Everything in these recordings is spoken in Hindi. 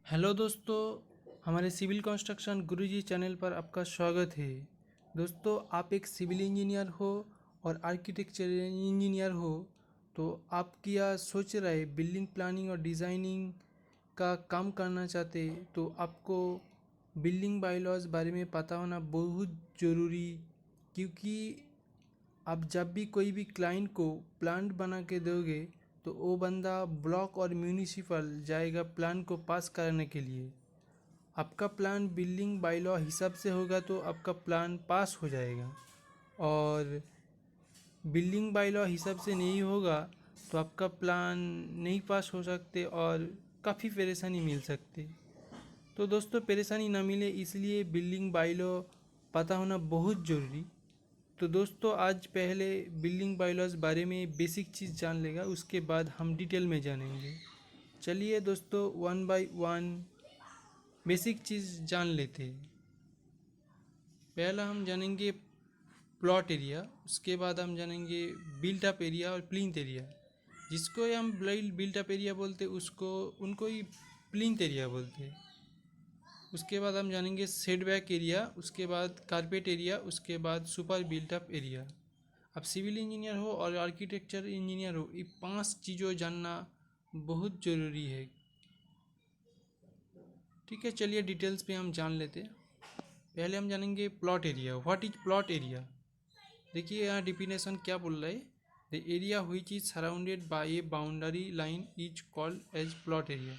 हेलो दोस्तों, हमारे सिविल कंस्ट्रक्शन गुरुजी चैनल पर आपका स्वागत है। दोस्तों, आप एक सिविल इंजीनियर हो और आर्किटेक्चर इंजीनियर हो, तो आप क्या सोच रहे बिल्डिंग प्लानिंग और डिज़ाइनिंग का काम करना चाहते, तो आपको बिल्डिंग बायलॉज बारे में पता होना बहुत ज़रूरी। क्योंकि आप जब भी कोई भी क्लाइंट को प्लान बना के दोगे तो वो बंदा ब्लॉक और म्यूनिसिपल जाएगा प्लान को पास करने के लिए। आपका प्लान बिल्डिंग बाय लॉ हिसाब से होगा तो आपका प्लान पास हो जाएगा, और बिल्डिंग बाय लॉ हिसाब से नहीं होगा तो आपका प्लान नहीं पास हो सकते और काफ़ी परेशानी मिल सकती। तो दोस्तों, परेशानी ना मिले इसलिए बिल्डिंग बाय लॉ पता होना बहुत ज़रूरी। तो दोस्तों, आज पहले बिल्डिंग बायलॉज बारे में बेसिक चीज़ जान लेगा, उसके बाद हम डिटेल में जानेंगे। चलिए दोस्तों, वन बाय वन बेसिक चीज़ जान लेते हैं। पहला हम जानेंगे प्लॉट एरिया, उसके बाद हम जानेंगे बिल्ट अप एरिया और प्लिंथ एरिया। जिसको हम बिल्ट अप एरिया बोलते उसको उनको ही प्लिंथ एरिया बोलते हैं। उसके बाद हम जानेंगे सेटबैक एरिया, उसके बाद कारपेट एरिया, उसके बाद सुपर बिल्ट अप एरिया। आप सिविल इंजीनियर हो और आर्किटेक्चर इंजीनियर हो, ये 5 चीज़ों जानना बहुत ज़रूरी है। ठीक है, चलिए डिटेल्स पे हम जान लेते हैं। पहले हम जानेंगे plot area. What is plot area? देखिए यहाँ डिफिनेशन क्या बोल रहा है। The area which is surrounded by a boundary line is called as plot area.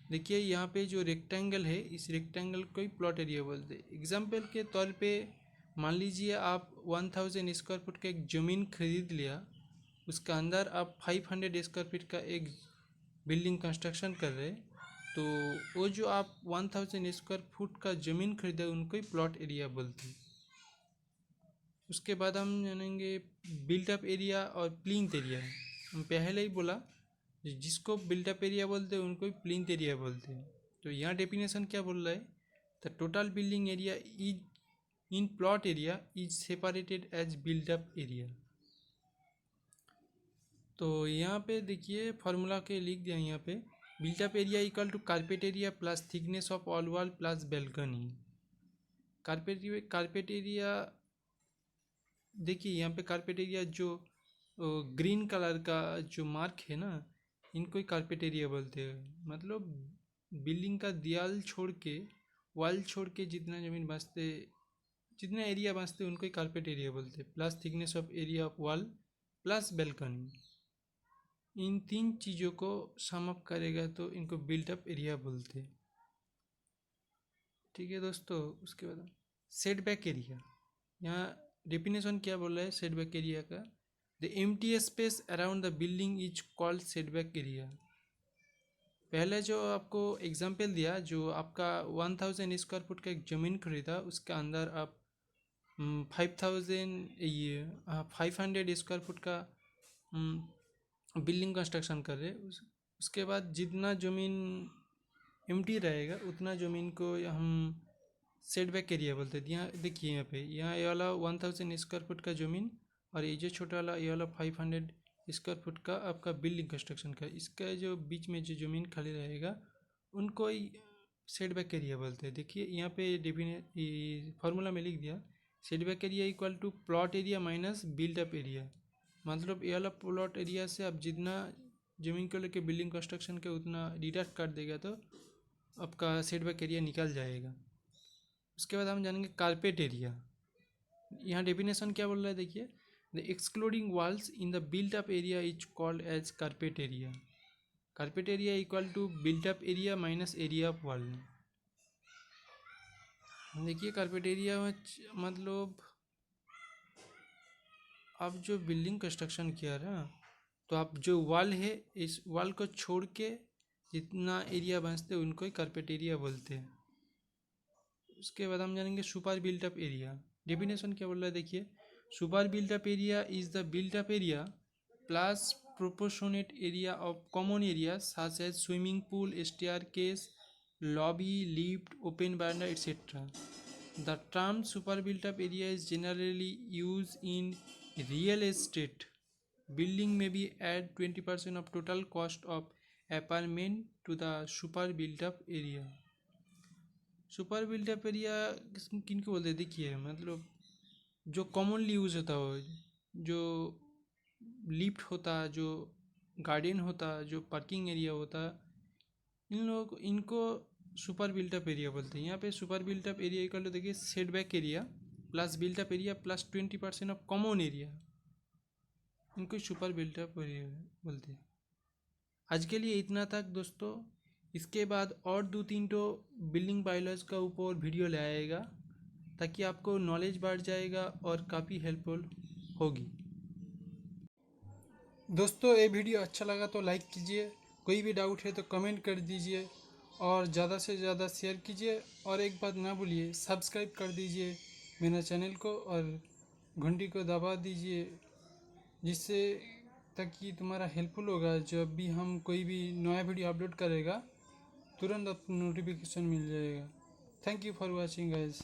देखिए यहाँ पे जो रेक्टेंगल है, इस रेक्टेंगल को ही प्लॉट एरिया बोलते हैं। एग्जाम्पल के तौर पे मान लीजिए आप 1000 स्क्वायर फुट का एक ज़मीन खरीद लिया, उसका अंदर आप 500 स्क्वायर फीट का एक बिल्डिंग कंस्ट्रक्शन कर रहे, तो वो जो आप 1000 स्क्वायर फुट का ज़मीन खरीदे उनको ही प्लॉट एरिया बोलते हैं। उसके बाद हम जानेंगे बिल्टअप एरिया और प्लिंथ एरिया। हम पहले ही बोला, जिसको बिल्टअप एरिया बोलते हैं उनको ही प्लिंथ एरिया बोलते हैं। तो यहाँ डेफिनेशन क्या बोल रहा है? The total building area is in plot area is separated as built up area. तो यहाँ पे देखिए फार्मूला के लिख दिया यहाँ पे, built up area equal to carpet area plus thickness of all wall plus balcony. Carpet area, देखिए यहाँ पे कारपेट एरिया जो ग्रीन कलर का जो मार्क है ना, इनको ही कारपेट एरिया बोलते हैं। मतलब बिल्डिंग का दीवार छोड़ के, वॉल छोड़ के जितना ज़मीन बचते, जितना एरिया बचते उनको ही कारपेट एरिया बोलते हैं। Plus thickness of area of wall plus balcony, इन 3 चीज़ों को सम अप करेगा तो इनको बिल्टअप एरिया बोलते हैं। ठीक है दोस्तों, उसके बाद सेटबैक एरिया। यहाँ डेफिनेशन क्या बोल रहा है सेटबैक एरिया का? The empty space around the building is called setback area. पहले जो आपको एग्जांपल दिया, जो आपका 1000 स्क्वायर फुट का एक ज़मीन खरीदा, उसके अंदर आप 500 स्क्वायर फुट का बिल्डिंग कंस्ट्रक्शन कर रहे। उसके बाद जितना ज़मीन एम्प्टी रहेगा उतना ज़मीन को हम सेटबैक एरिया बोलते हैं। यहाँ देखिए यहाँ पे, यहाँ ये वाला 1000 स्क्वायर फुट का ज़मीन और ये जो छोटा वाला ये वाला 500 स्क्वायर फुट का आपका बिल्डिंग कंस्ट्रक्शन का, इसका जो बीच में जो ज़मीन खाली रहेगा उनको ही सेटबैक एरिया बोलते हैं। देखिए यहाँ पे डेफिनेट फार्मूला में लिख दिया, setback area equal to plot area minus build up area. मतलब ये वाला प्लॉट एरिया से आप जितना ज़मीन को लेके बिल्डिंग कंस्ट्रक्शन के उतना डिडक्ट कर देगा तो आपका सेटबैक एरिया निकल जाएगा। उसके बाद हम जानेंगे कारपेट एरिया। यहाँ डेफिनेशन क्या बोल रहा है देखिए, the excluding walls in the built up area is called as carpet area. Carpet area equal to built up area minus area of wall. देखिए कारपेट एरिया में मतलब आप जो बिल्डिंग कंस्ट्रक्शन किया ना, तो आप जो वॉल है इस वॉल को छोड़ के जितना एरिया बचते उनको ही कारपेट एरिया बोलते हैं। उसके बाद हम जानेंगे super built up area. Definition क्या बोल रहा है देखिए, super built up area is the built up area plus proportionate area of common areas such as swimming pool, staircase, lobby, lift, open veranda, etc. The term super built up area is generally used in real estate. Building may be at 20% of total cost of apartment to the super built up area. Super built up area किनको बोलते हैं? देखिए, मतलब जो कॉमनली यूज़ होता हो, जो लिफ्ट होता, जो गार्डन होता, जो पार्किंग एरिया होता, इनको सुपर बिल्टअप एरिया बोलते हैं। यहाँ पे super built up area equal to देखिए setback area plus built up area plus 20% of common area, इनको सुपर बिल्टअप एरिया बोलते हैं। आज के लिए इतना तक दोस्तों। इसके बाद और 2-3 तो बिल्डिंग बायलॉज का ऊपर वीडियो ले आएगा, ताकि आपको नॉलेज बढ़ जाएगा और काफ़ी हेल्पफुल होगी। दोस्तों ये वीडियो अच्छा लगा तो लाइक कीजिए, कोई भी डाउट है तो कमेंट कर दीजिए और ज़्यादा से ज़्यादा शेयर कीजिए। और एक बात ना भूलिए, सब्सक्राइब कर दीजिए मेरा चैनल को और घंटी को दबा दीजिए, जिससे ताकि तुम्हारा हेल्पफुल होगा। जब भी हम कोई भी नया वीडियो अपलोड करेगा तुरंत आपको नोटिफिकेशन मिल जाएगा। Thank you for watching guys.